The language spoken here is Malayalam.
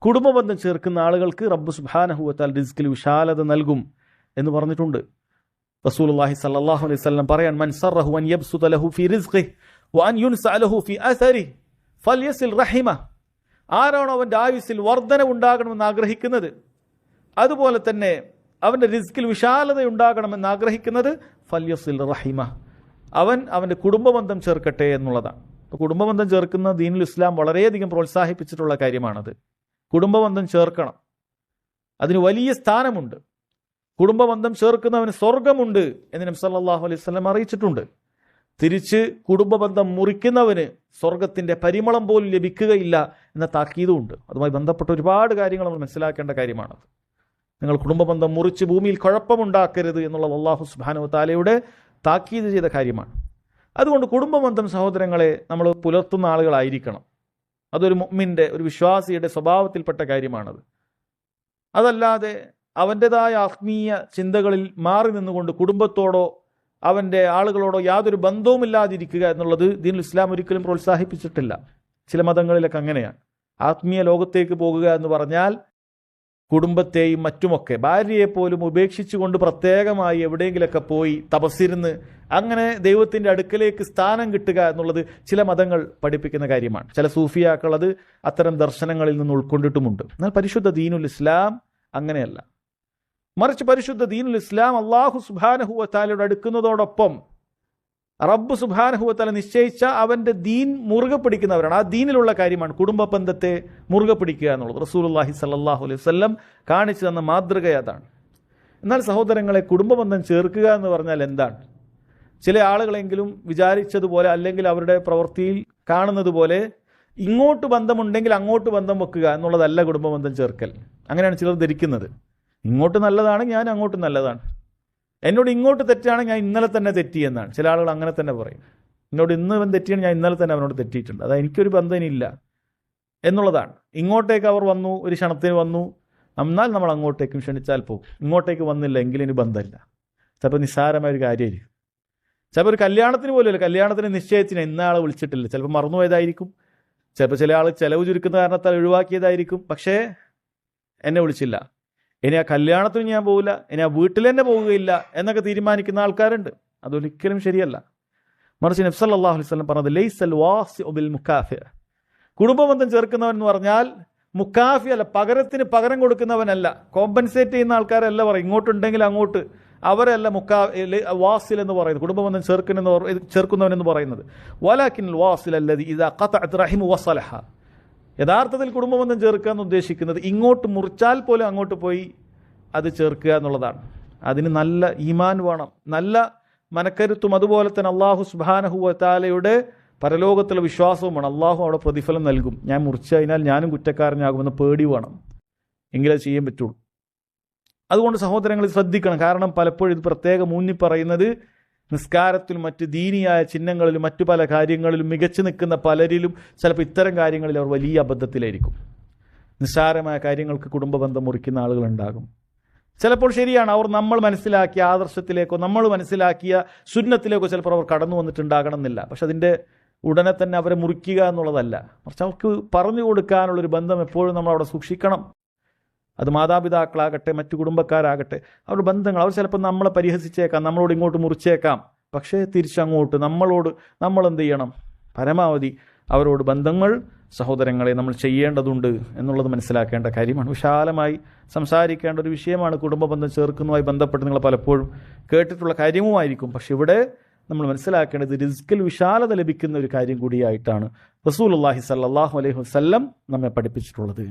കുടുംബബന്ധം ചേർക്കുന്ന ആളുകൾക്ക് റബ്ബ് സുബ്ഹാനഹു വ തആല റിസ്കിൽ വിശാലത നൽകും എന്ന് പറഞ്ഞിട്ടുണ്ട്. റസൂലുള്ളാഹി സ്വല്ലല്ലാഹു അലൈഹി വസല്ലം പറയാൻ, മൻ സറഹു അൻ യബ്സുത ലഹു ഫീ റിസ്ഖിഹി വ അൻ യുൻസഅ ലഹു ഫീ അസരിഹി ഫൽയസിൽ റഹിമ. ആരാണോ അവൻ്റെ ആയുസ്സിൽ വർധന ഉണ്ടാകണമെന്ന് ആഗ്രഹിക്കുന്നത്, അതുപോലെ തന്നെ അവൻ്റെ റിസ്കിൽ വിശാലത ഉണ്ടാകണമെന്ന് ആഗ്രഹിക്കുന്നത്, ഫൽയസിൽ റഹിമ, അവൻ്റെ കുടുംബബന്ധം ചേർക്കട്ടെ എന്നുള്ളതാണ്. കുടുംബബന്ധം ചേർക്കുന്ന ദീനുൽ ഇസ്ലാം വളരെയധികം പ്രോത്സാഹിപ്പിച്ചിട്ടുള്ള കാര്യമാണത്. കുടുംബബന്ധം ചേർക്കണം, അതിന് വലിയ സ്ഥാനമുണ്ട്. കുടുംബബന്ധം ചേർക്കുന്നവന് സ്വർഗമുണ്ട് എന്ന് നബി സല്ലല്ലാഹു അലൈഹി വസല്ലം അറിയിച്ചിട്ടുണ്ട്. തിരിച്ച് കുടുംബബന്ധം മുറിക്കുന്നവന് സ്വർഗത്തിൻ്റെ പരിമളം പോലും ലഭിക്കുകയില്ല എന്ന താക്കീതുമുണ്ട്. അതുമായി ബന്ധപ്പെട്ട ഒരുപാട് കാര്യങ്ങൾ നമ്മൾ മനസ്സിലാക്കേണ്ട കാര്യമാണത്. നിങ്ങൾ കുടുംബബന്ധം മുറിച്ച് ഭൂമിയിൽ കുഴപ്പമുണ്ടാക്കരുത് എന്നുള്ളത് അല്ലാഹു സുബ്ഹാനഹു വ തആലയുടെ താക്കീത് ചെയ്ത കാര്യമാണ്. അതുകൊണ്ട് കുടുംബബന്ധം സഹോദരങ്ങളെ നമ്മൾ പുലർത്തുന്ന ആളുകളായിരിക്കണം. അതൊരു മുഅ്മിൻ്റെ, ഒരു വിശ്വാസിയുടെ സ്വഭാവത്തിൽപ്പെട്ട കാര്യമാണത്. അതല്ലാതെ അവൻ്റെതായ ആത്മീയ ചിന്തകളിൽ മാറി നിന്നുകൊണ്ട് കുടുംബത്തോടോ അവൻ്റെ ആളുകളോടോ യാതൊരു ബന്ധവുമില്ലാതിരിക്കുക എന്നുള്ളത് ദീനുൽ ഇസ്ലാം ഒരിക്കലും പ്രോത്സാഹിപ്പിച്ചിട്ടില്ല. ചില മതങ്ങളിലൊക്കെ അങ്ങനെയാണ്. ആത്മീയ ലോകത്തേക്ക് പോകുക എന്ന് പറഞ്ഞാൽ കുടുംബത്തെയും മറ്റുമൊക്കെ, ഭാര്യയെപ്പോലും ഉപേക്ഷിച്ചുകൊണ്ട് പ്രത്യേകമായി എവിടെയെങ്കിലൊക്കെ പോയി തപസ്സിരുന്ന് അങ്ങനെ ദൈവത്തിൻ്റെ അടുക്കലേക്ക് സ്ഥാനം കിട്ടുക എന്നുള്ളത് ചില മതങ്ങൾ പഠിപ്പിക്കുന്ന കാര്യമാണ്. ചില സൂഫിയാക്കൾ അത് അത്തരം ദർശനങ്ങളിൽ നിന്ന് ഉൾക്കൊണ്ടിട്ടുമുണ്ട്. എന്നാൽ പരിശുദ്ധ ദീനുൽ ഇസ്ലാം അങ്ങനെയല്ല. മറിച്ച് പരിശുദ്ധ ദീനുൽ ഇസ്ലാം അല്ലാഹു സുബ്ഹാനഹു വ തആലയോട് അടുക്കുന്നതോടൊപ്പം റബ്ബ് സുബ്ഹാനഹു വ തആല നിശ്ചയിച്ച അവൻ്റെ ദീൻ മുറുകെ പിടിക്കുന്നവരാണ്. ആ ദീനിലുള്ള കാര്യമാണ് കുടുംബ ബന്ധത്തെ മുറുകെ പിടിക്കുക എന്നുള്ളത്. റസൂലുള്ളാഹി സ്വല്ലല്ലാഹു അലൈഹി വസല്ലം കാണിച്ചു തന്ന മാതൃക അതാണ്. എന്നാൽ സഹോദരങ്ങളെ, കുടുംബബന്ധം ചേർക്കുക എന്ന് പറഞ്ഞാൽ എന്താണ്? ചില ആളുകളെങ്കിലും വിചാരിച്ചതുപോലെ അല്ലെങ്കിൽ അവരുടെ പ്രവൃത്തിയിൽ കാണുന്നത് പോലെ ഇങ്ങോട്ട് ബന്ധമുണ്ടെങ്കിൽ അങ്ങോട്ട് ബന്ധം വെക്കുക എന്നുള്ളതല്ല കുടുംബബന്ധം ചേർക്കൽ. അങ്ങനെയാണ് ചിലർ ധരിക്കുന്നത്. ഇങ്ങോട്ട് നല്ലതാണ്, ഞാൻ അങ്ങോട്ട് നല്ലതാണ്. എന്നോട് ഇങ്ങോട്ട് തെറ്റാണ്, ഞാൻ ഇന്നലെ തന്നെ തെറ്റി എന്നാണ്. ചില ആളുകൾ അങ്ങനെ തന്നെ പറയും. എന്നോട് ഇന്ന് അവൻ തെറ്റിയാണ്, ഞാൻ ഇന്നലെ തന്നെ അവനോട് തെറ്റിയിട്ടുണ്ട്, അതാ എനിക്കൊരു ബന്ധം ഇനിയില്ല എന്നുള്ളതാണ്. ഇങ്ങോട്ടേക്ക് അവർ വന്നു, ഒരു ക്ഷണത്തിന് വന്നു, എന്നാൽ നമ്മൾ അങ്ങോട്ടേക്കും ക്ഷണിച്ചാൽ പോകും. ഇങ്ങോട്ടേക്ക് വന്നില്ല എങ്കിൽ ഇനി ബന്ധമില്ല. ചിലപ്പോൾ നിസ്സാരമായ ഒരു കാര്യമായിരിക്കും. ചിലപ്പോൾ ഒരു കല്യാണത്തിന് പോലുമില്ല, കല്യാണത്തിന് നിശ്ചയത്തിന് ഇന്ന ആളെ വിളിച്ചിട്ടില്ല, ചിലപ്പോൾ മറന്നുപോയതായിരിക്കും. ചിലപ്പോൾ ചില ആൾ ചിലവ് ചുരുക്കുന്ന കാരണത്താൽ ഒഴിവാക്കിയതായിരിക്കും. പക്ഷേ എന്നെ വിളിച്ചില്ല, ഇനി ആ കല്യാണത്തിന് ഞാൻ പോകില്ല, ഇനി ആ വീട്ടിൽ തന്നെ പോവുകയില്ല എന്നൊക്കെ തീരുമാനിക്കുന്ന ആൾക്കാരുണ്ട്. അതൊരിക്കലും ശരിയല്ല. മറിച്ച് നബി സല്ലല്ലാഹു അലൈഹി വസല്ലം പറഞ്ഞത് ലൈസൽ വാസിഉ ബിൽ മുകാഫി, കുടുംബബന്ധം ചേർക്കുന്നവൻ എന്ന് പറഞ്ഞാൽ മുക്കാഫി അല്ല, പകരത്തിന് പകരം കൊടുക്കുന്നവനല്ല, കോമ്പൻസേറ്റ് ചെയ്യുന്ന ആൾക്കാരല്ല പറയും. ഇങ്ങോട്ടുണ്ടെങ്കിൽ അങ്ങോട്ട് അവരല്ല വാസിൽ എന്ന് പറയുന്നത്, കുടുംബബന്ധം ചേർക്കുന്നവൻ എന്ന് പറയുന്നത്. വലാകിൻ വാസിൽ അല്ലദി ഇദാ ഖതഅത് റഹിമു വസലഹ, യഥാർത്ഥത്തിൽ കുടുംബബന്ധം ചേർക്കുക എന്ന് ഉദ്ദേശിക്കുന്നത് ഇങ്ങോട്ട് മുറിച്ചാൽ പോലും അങ്ങോട്ട് പോയി അത് ചേർക്കുക എന്നുള്ളതാണ്. അതിന് നല്ല ഈമാൻ വേണം, നല്ല മനക്കരുത്തും, അതുപോലെ തന്നെ അല്ലാഹു സുബ്ഹാനഹു വ തആലയുടെ പരലോകത്തുള്ള വിശ്വാസവും വേണം. അല്ലാഹു അവിടെ പ്രതിഫലം നൽകും. ഞാൻ മുറിച്ചു കഴിഞ്ഞാൽ ഞാനും കുറ്റക്കാരനാകുമെന്ന് പേടി വേണം, എങ്കിലേ ചെയ്യാൻ പറ്റുള്ളൂ. അതുകൊണ്ട് സഹോദരങ്ങൾ ശ്രദ്ധിക്കണം. കാരണം പലപ്പോഴും ഇത് പ്രത്യേകം ഊന്നി പറയുന്നത് നിസ്കാരത്തിലും മറ്റ് ദീനിയായ ചിഹ്നങ്ങളിലും മറ്റു പല കാര്യങ്ങളിലും മികച്ചു നിൽക്കുന്ന പലരിലും ചിലപ്പോൾ ഇത്തരം കാര്യങ്ങളിൽ അവർ വലിയ അബദ്ധത്തിലായിരിക്കും. നിസ്സാരമായ കാര്യങ്ങൾക്ക് കുടുംബബന്ധം മുറിക്കുന്ന ആളുകളുണ്ടാകും. ചിലപ്പോൾ ശരിയാണ്, അവർ നമ്മൾ മനസ്സിലാക്കിയ ആദർശത്തിലേക്കോ നമ്മൾ മനസ്സിലാക്കിയ സുന്നത്തിലേക്കോ ചിലപ്പോൾ അവർ കടന്നു വന്നിട്ടുണ്ടാകണം എന്നില്ല. പക്ഷെ അതിൻ്റെ ഉടനെ തന്നെ അവരെ മുറിക്കുക എന്നുള്ളതല്ല, മറിച്ച് അവർക്ക് പറഞ്ഞു കൊടുക്കാനുള്ളൊരു ബന്ധം എപ്പോഴും നമ്മൾ അവിടെ സൂക്ഷിക്കണം. അത് മാതാപിതാക്കളാകട്ടെ മറ്റു കുടുംബക്കാരാകട്ടെ, അവരുടെ ബന്ധങ്ങൾ അവർ ചിലപ്പോൾ നമ്മളെ പരിഹസിച്ചേക്കാം, നമ്മളോട് ഇങ്ങോട്ട് മുറിച്ചേക്കാം. പക്ഷേ തിരിച്ചങ്ങോട്ട് നമ്മൾ എന്ത് ചെയ്യണം? പരമാവധി അവരോട് ബന്ധങ്ങൾ സഹോദരങ്ങളെ നമ്മൾ ചെയ്യേണ്ടതുണ്ട് എന്നുള്ളത് മനസ്സിലാക്കേണ്ട കാര്യമാണ്. വിശാലമായി സംസാരിക്കേണ്ട ഒരു വിഷയമാണ് കുടുംബബന്ധം ചേർക്കുന്നതുമായി ബന്ധപ്പെട്ട് നിങ്ങൾ പലപ്പോഴും കേട്ടിട്ടുള്ള കാര്യവുമായിരിക്കും. പക്ഷെ ഇവിടെ നമ്മൾ മനസ്സിലാക്കേണ്ടത് റിസ്കിൽ വിശാലത ലഭിക്കുന്ന ഒരു കാര്യം കൂടിയായിട്ടാണ് റസൂലുള്ളാഹി സ്വല്ലല്ലാഹു അലൈഹി വസല്ലം നമ്മെ പഠിപ്പിച്ചിട്ടുള്ളത്.